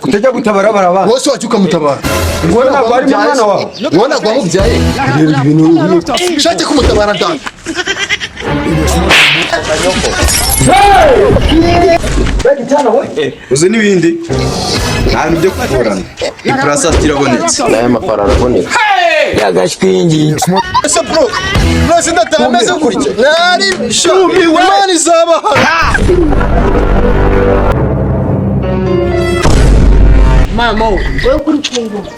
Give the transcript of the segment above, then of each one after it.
Kutajya gutabara baraba. Bose wacyuka mutabara. Ngona bari mwana wawe. Ngona kwa mubyaye. Ibintu shake kumutabara ndani. Uzi n'ibindi ntabwo byo kuburana iprasa tirabonetse Naya mafaranga araboneka. yagashwingi Ese bro sindatameze kurya. Nari shumi wani zaba. Mama, wewe kuri kungonga.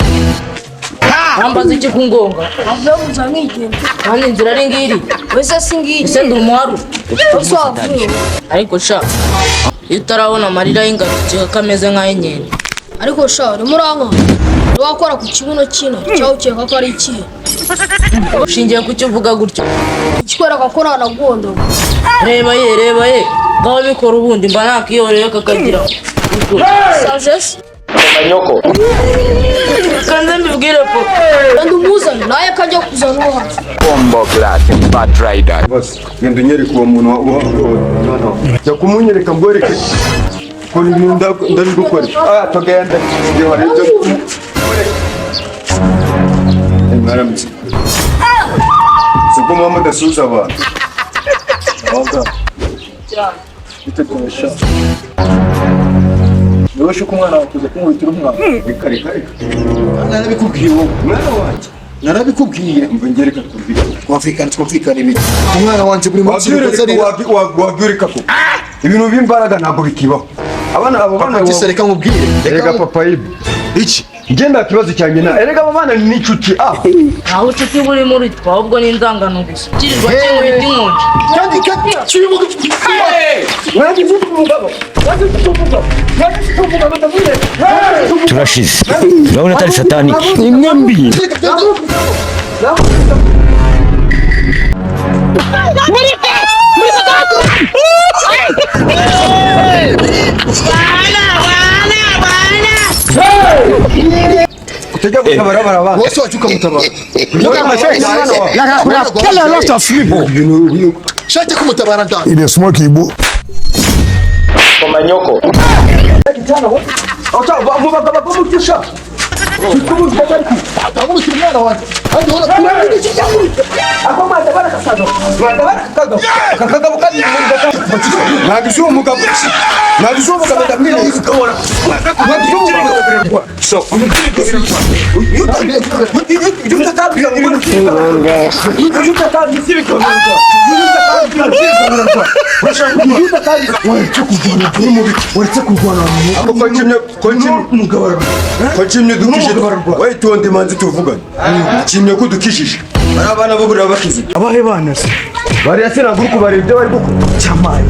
Ambaza iki kungonga? Avuza nk'igenda. Kandi inzira ari ngiri. Wese singiye. Ese ndi umwaru. Ariko sha. Itarabona amarira y'ingatike kameze nk'ayenyene. Ariko sha urimo uranka. Wakora ku kibuno kino cyaho ukeka ko ari iki? Ushingiye ku cyo uvuga gutyo. Ikikwereka ko nanagondo. Reba ye. Gaho bikora ubundi mba nakiyoreye kakagira. Sajes. Nyoko. Kanze mbibwire po. Kandi umuzane naye kajya kuzana uwo hasi. Bombo class bad rider. bose ngenda unyereka uwo muntu wa jya kumunyereka mbwereke ko ndari gukora tugenda ngiye hari ibyo mwaramutse siko mama dasuza abantu bitekoresha Nubashe kumwana wakuze kumwitira umwana bikare narabikubwiye wowe mwana wanjye narabikubwiye mva ngereka kubwira Twumvikana ibiki. Umwana wanje buri munsi wabyurika ko ibintu b'imbaraga ntabwo bikibaho abo bana kisereka nkubwire. erega papa ibi iki ngenda kibazo cyanjye na erega abo bana ni inshuti Aho ucuti buri muri twa ahubwo ni inzangano gusa. Kirirwa cy'ibiti inkonje. Kandi kibivuga. turashize urabona atari satani imwe mbi kutajya gutabara baraba Bose wacyuka mutabara. Quelle est l'autre flibo Shake kumutabara ndani. il est smart kibo Koma nyoko. mubamutisha Abumukira umwana wanje. Kandi hora ntabwo umugabo ndamwira witonde manzi tuvugane kimye kudukishije bari abana bo burira bakize abahe bana se bariya sinaguru bari ibyo bari gukora cyamaye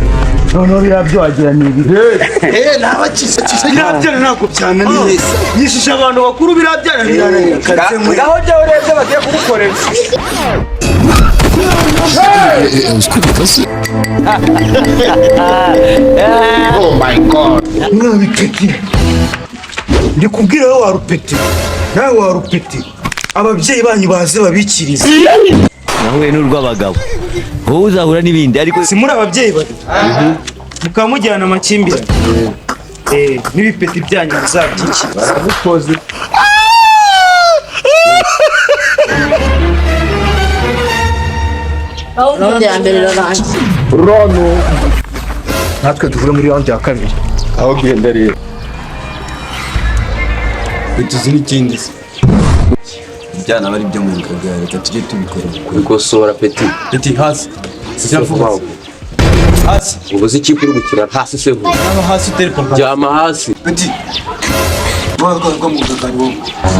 noneho birabyo wagira ni ibi nabakize birabyana ntabwo byananiye yishisha abantu bakuru birabyana birananiye ngaho jya urebye bagiye kugukorera Oh my god. mwabipeti ndi kubwira wowe warupeti nawe warupeti ababyeyi banyu baze babikirize nahuye n'urw'abagabo wowe uzahura n'ibindi ariko si muri ababyeyi bari mukaba mujyana amakimbirane n'ibipeti byanyu bizabyikira barabukoze Raundi ya mbere irarangiye. natwe tuvuye muri raundi ya kabiri aho genda rero tuzi n'ikindi se byana bari byo mu ngagara reka tujye tubikora Kubikosora peti. peti hasi Sinavuga. hasi Ubuze ikipe uri gukina hasi se vuba. hano hasi telefone Jama hasi. peti Mwaka mu ngagara wowe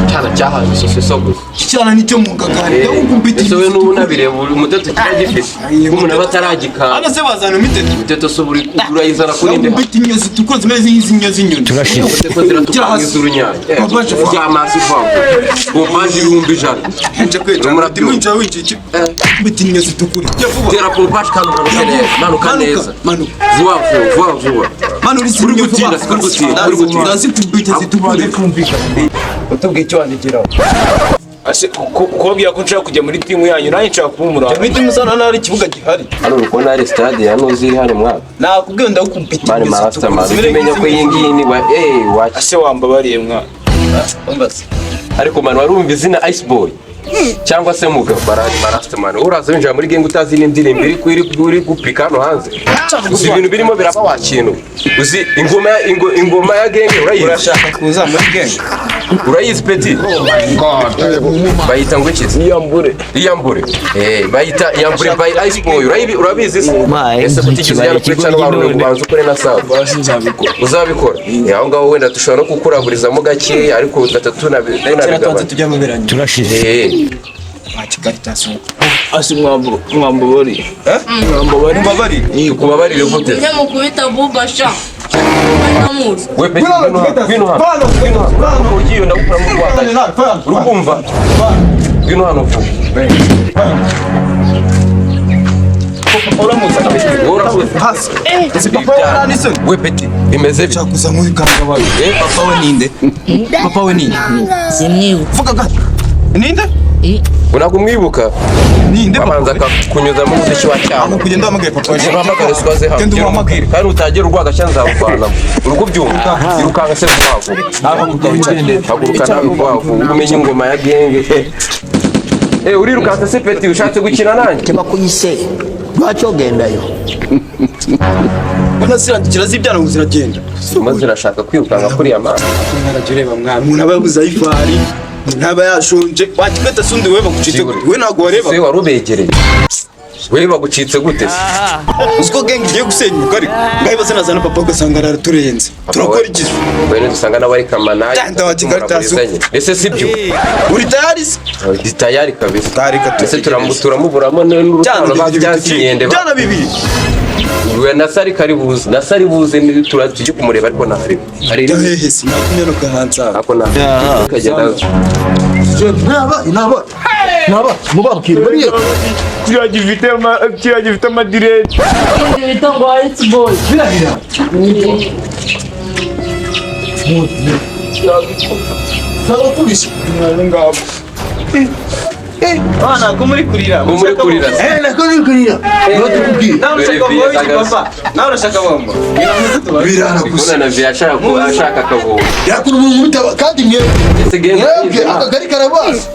Cyana cyahaze sose soguze. cyana nicyo mu ngagara ndabwo peti Ese we n'ubu nabireba buri muteto kiragifite. Umuntu aba ataragikana. ana se bazana miteto Muteto so buri urayizana kuri nde. peti nyozi tuko zimeze nk'izinyozi nyoni turashize Muteto ziratukangiza urunyanya. Jama hasi vuba. Pompaje ibihumbi ijana. nje kweta Murabyumva. mwinjira winjiki peti nyozi tukuri Tera pompaje kandi manuka neza. manuka Vuba. manu uri Uri gutinda, uri gutinda. ndazi tubite zitukuri utubwiye icyo wandikiraho. Ase kubabwira ko nshaka kujya muri timu yanyu nanjye nshaka kuba umurambo. Muri timu sana nari ikibuga gihari. Hano uko nari stade ya Noziri hano mwaka. Nakubwiye ndakubita. Mani master man. Umenya ko iyi ngiyi ni wa watch. Ase wambabariye mwaka. Umbaze. Ariko man warumva izina Ice Boy. Cyangwa se mugabo barani master man. Uraza winjira muri gang utazi n'indirimbo iri gupika hano hanze. Uzi ibintu birimo biraba wakintu. Uzi ingoma ya gang urayizi. Urashaka kuza muri gang. Urayizi peti? Oh my god. Bayita ngo iki? Iyambure. Bayita Iyambure by Ice Boy. Urabizi se? Ese kutikiza yari kwica n'abantu kubanza ukore na sawa. Uzabikora. Aho ngaho wenda tushobora no kukuraburizamo gake ariko gatatu na tujya mu biranye. Turashize. Machikaritaso. Ase mwambabariye. Mwambabariye. Kubabarire gute? Njya mu kubita bubasha. We peti bino hano. Ugiye ndakura mu Rwanda. Urumva? Bino hano vuba. We peti imeze bite? Chakuza muri kanga bayo. Papa we ninde? Papa we ninde? Simwibu. Vuga gato. Ninde? Unakumwibuka? Ninde papa? Babanza kunyuza mu muziki wa cyangwa. Kugenda hamagaye papa we. Bahamagara swaze hano. Genda umubwire kandi utagera urwaga cyanza ruvana. Urukubyumva. Irukanga se rwavu. Haguruka nawe rwavu. Umenye ingoma ya genge. Urirukanse se peti ushatse gukina nanjye? Keba kuyise. Rwacho gendayo. Unasirandikira zibyana ngo ziragenda. Maze urashaka kwirukanga kuri ya mama. Narajureba mwana. Umuntu ababuza ifari. Ntaba yashonje. Wakipeta sundi wewe bagucitse gute? We nago wareba. Se warubegereye. Wewe bagucitse gute se? Usko gang igiye gusenyuka ariko ngahibaze nazana papa ugasanga araturenze. Turakora iki? Wewe dusanga nawe ari kamanaye. Tanda wa Kigaritazo. Ese sibyo? Uri tayari se? Ndi tayari kabisa. Tayari kabisa. Ese turamuburamo n'urutano bajyansiyende. Jana bibiri. We nasari karibuze. Nasari buze ni turatuje kumureba ariko ntari. Hari hehe si nakumye no kahanza. ako na. Kagenda. Naba mubabwire bariye. Kiriya gifite amadirede. Bita ngo Ice Boy. Birabira. Salo kubisi. Ngabo. Bana ko muri kurira. Muri kurira. Nako muri kurira. Notubwire. Nawe ushaka bombo papa. Nawe urashaka bombo. Birana gusa. None ashaka akabo. Yakuru mu mutaba kandi mwe. Ese genda. Akagari karabasa.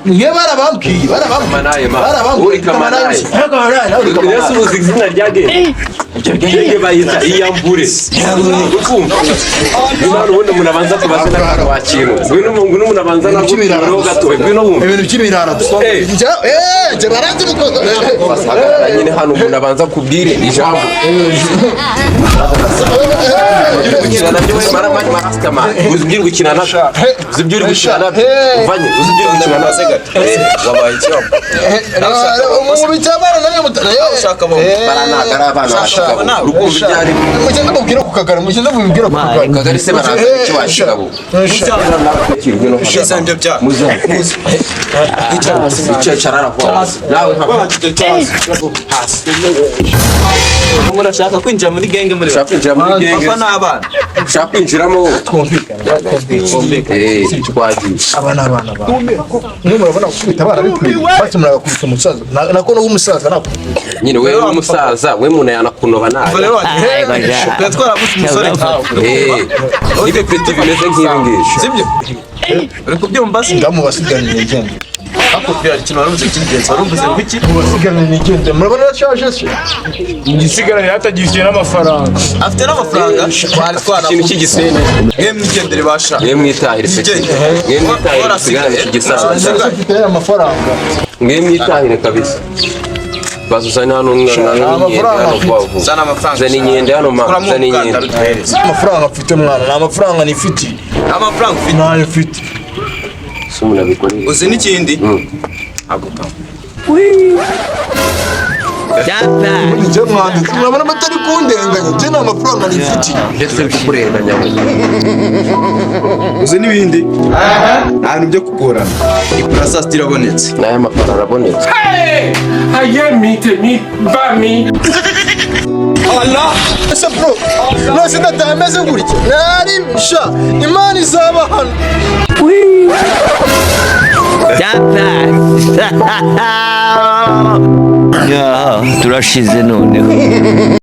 Nge barabambwiye Kamanaye ma. Uri kamanaye. Yesu uzigizina ryage. Genge bayita Iyambure. Ukumva. Imana ubundi murabanza kubaza n'abantu bakintu. Ngwino umuntu abanza nagutiro gatowe. Ngwino wumva. Ibintu by'ibirara dusoma. Je baranze mukozo. Basaka nyine hano umuntu abanza kubwire ijambo. Ukina nabyo we marasta ma. Uzibwira gukina na. Uzibwira gukina na. Uvanye uzibwira gukina na. Wabaye cyo. Mu bitabara namwe mutarayo. Ushaka bo. Baranagara abana. Rukumbi byari. Mugenda mubwira ku kagari, mugenda mubwira ku kagari. Kagari se baraza icyo washigabo. Shizambye bya. Muza. Icyo charara kwa. Nawe Umuntu ashaka kwinjira muri genge muri. Ushaka kwinjira muri genge. Papa n'abana. Ushaka kwinjiramo twumvikana. Twagiye. Abana. Mwe murabona gukubita abana bikwiye. Bati muragakubita umusaza. Nako no umusaza nako. Nyine wewe umusaza, we muntu yanakunoba nawe. Twatwara gusa umusore nkawe. Ibe peti bimeze nk'ibi ngibi. Sibyo? Uri kubyumva se? Ndamubasiganye ngende. Ako byari ikintu warumze cy'ingenzi warumvuze biki? Mubasiganye ngende. Murabona yashaje se? Igisigaranye hatagishyuye n'amafaranga. Afite n'amafaranga. Ikintu cy'igisene. Mwe mwigendere basha. Mwe mwitahire se. Mwe mwitahire sigane cy'igisaza. Afite amafaranga. Mwe mwitahire kabisa. Bazuzana hano Zana amafaranga. Zana inyende hano ma. Zana inyende. Amafaranga mfite mwana, na amafaranga nifite. Amafaranga ufite nayo mfite. Sumuna bikoni. Uzi n'ikindi? Aguta. Nje mwanditse murabona batari kundenganya. Je na amafaranga nifite. Ndetse bikurenganya we. Uzi n'ibindi? Nta byo kugora. Iprasa stirabonetse. Naye amafaranga arabonetse. Aye mite mi ba mi. ese bro nose ndatameze gutya nari sha imana izaba hano turashize noneho